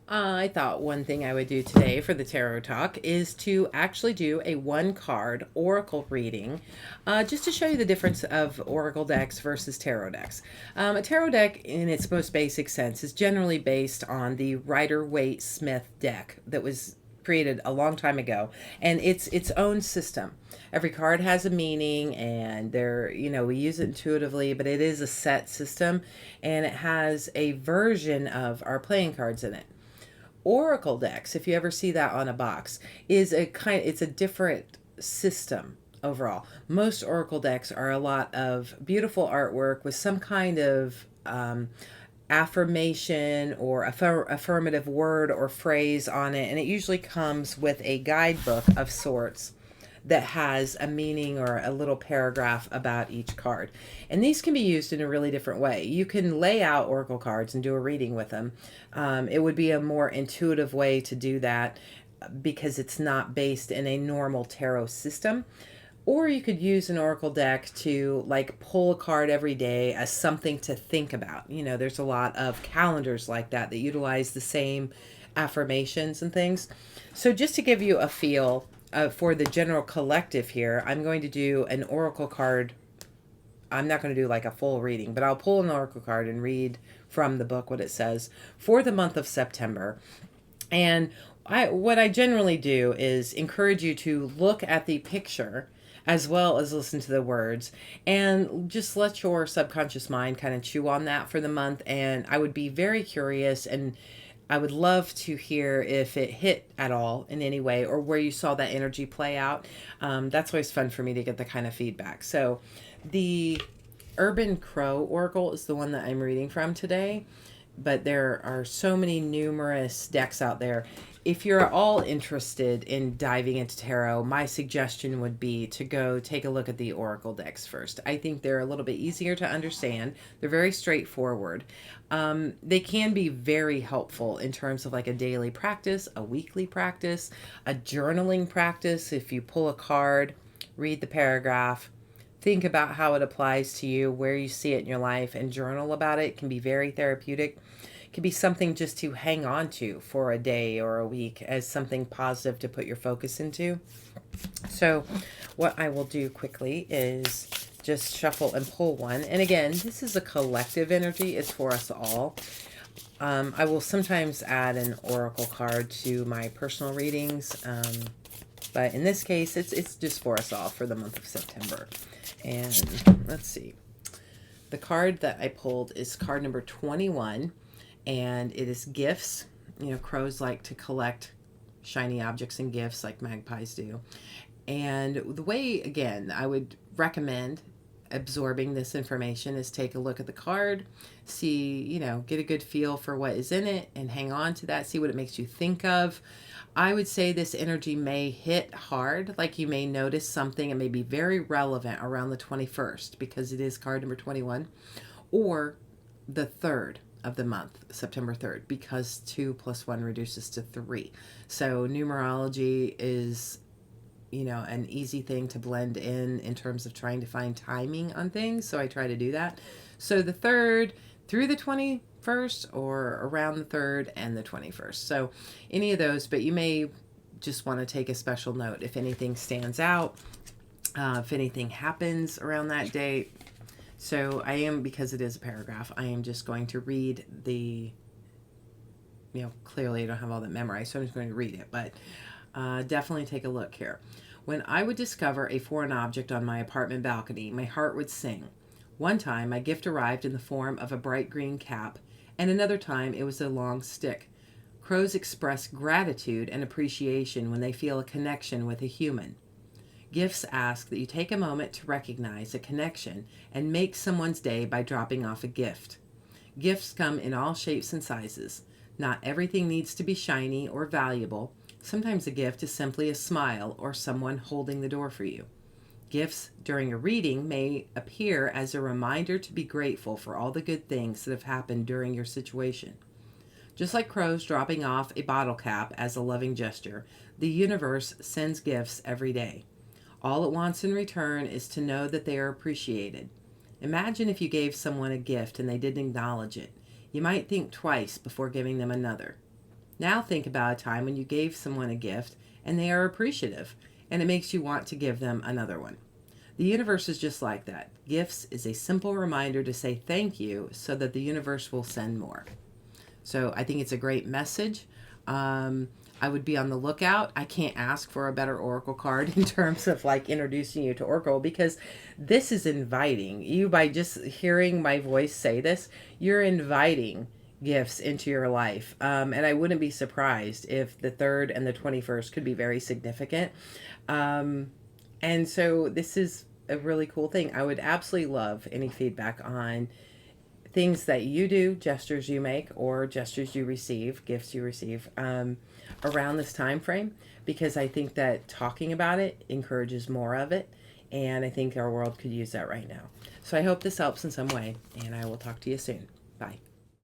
I thought one thing I would do today for the tarot talk is to actually do a one card oracle reading, just to show you the difference of oracle decks versus tarot decks. A tarot deck, in its most basic sense, is generally based on the Rider-Waite-Smith deck that was created a long time ago, and it's its own system. Every card has a meaning, and we use it intuitively, but it is a set system, and it has a version of our playing cards in it. Oracle decks, if you ever see that on a box, it's a different system overall. Most oracle decks are a lot of beautiful artwork with some kind of affirmation or affirmative word or phrase on it, and it usually comes with a guidebook of sorts that has a meaning or a little paragraph about each card. And these can be used in a really different way. You can lay out oracle cards and do a reading with them. It would be a more intuitive way to do that because it's not based in a normal tarot system. Or you could use an oracle deck to like pull a card every day as something to think about. There's a lot of calendars like that utilize the same affirmations and things. So just to give you a feel for the general collective here, I'm going to do an oracle card. I'm not going to do like a full reading, but I'll pull an oracle card and read from the book what it says for the month of September. And what I generally do is encourage you to look at the picture as well as listen to the words and just let your subconscious mind kind of chew on that for the month. And I would be very curious, and I would love to hear if it hit at all in any way or where you saw that energy play out. That's always fun for me to get the kind of feedback. So the Urban Crow Oracle is the one that I'm reading from today, but there are so many numerous decks out there. If you're all interested in diving into tarot, my suggestion would be to go take a look at the oracle decks first. I think they're a little bit easier to understand. They're very straightforward. They can be very helpful in terms of like a daily practice, a weekly practice, a journaling practice. If you pull a card, read the paragraph, think about how it applies to you, where you see it in your life, and journal about it. It can be very therapeutic. It can be something just to hang on to for a day or a week as something positive to put your focus into. So what I will do quickly is just shuffle and pull one. And again, this is a collective energy. It's for us all. I will sometimes add an oracle card to my personal readings. But in this case, it's just for us all for the month of September. And let's see. The card that I pulled is card number 21, and it is gifts. Crows like to collect shiny objects and gifts like magpies do. And the way, again, I would recommend absorbing this information is take a look at the card, see, get a good feel for what is in it and hang on to that, see what it makes you think of. I would say this energy may hit hard, like you may notice something and may be very relevant around the 21st because it is card number 21, or the 3rd of the month, September 3rd, because 2 plus 1 reduces to 3. So numerology is, an easy thing to blend in terms of trying to find timing on things. So I try to do that. So the 3rd through the 21st, or around the 3rd and the 21st. So any of those, but you may just want to take a special note if anything stands out, if anything happens around that date. So because it is a paragraph, I am just going to read clearly I don't have all that memorized, so I'm just going to read it, but definitely take a look here. When I would discover a foreign object on my apartment balcony, my heart would sing. One time, my gift arrived in the form of a bright green cap, and another time it was a long stick. Crows express gratitude and appreciation when they feel a connection with a human. Gifts ask that you take a moment to recognize a connection and make someone's day by dropping off a gift. Gifts come in all shapes and sizes. Not everything needs to be shiny or valuable. Sometimes a gift is simply a smile or someone holding the door for you. Gifts during a reading may appear as a reminder to be grateful for all the good things that have happened during your situation. Just like crows dropping off a bottle cap as a loving gesture, the universe sends gifts every day. All it wants in return is to know that they are appreciated. Imagine if you gave someone a gift and they didn't acknowledge it. You might think twice before giving them another. Now think about a time when you gave someone a gift and they are appreciative, and it makes you want to give them another one. The universe is just like that. Gifts is a simple reminder to say thank you so that the universe will send more. So I think it's a great message. I would be on the lookout. I can't ask for a better oracle card in terms of like introducing you to oracle, because this is inviting you. By just hearing my voice say this, you're inviting gifts into your life. And I wouldn't be surprised if the 3rd and the 21st could be very significant. And so this is a really cool thing. I would absolutely love any feedback on things that you do, gestures you make, or gestures you receive, gifts you receive, around this time frame, because I think that talking about it encourages more of it, and I think our world could use that right now. So I hope this helps in some way, and I will talk to you soon. Bye.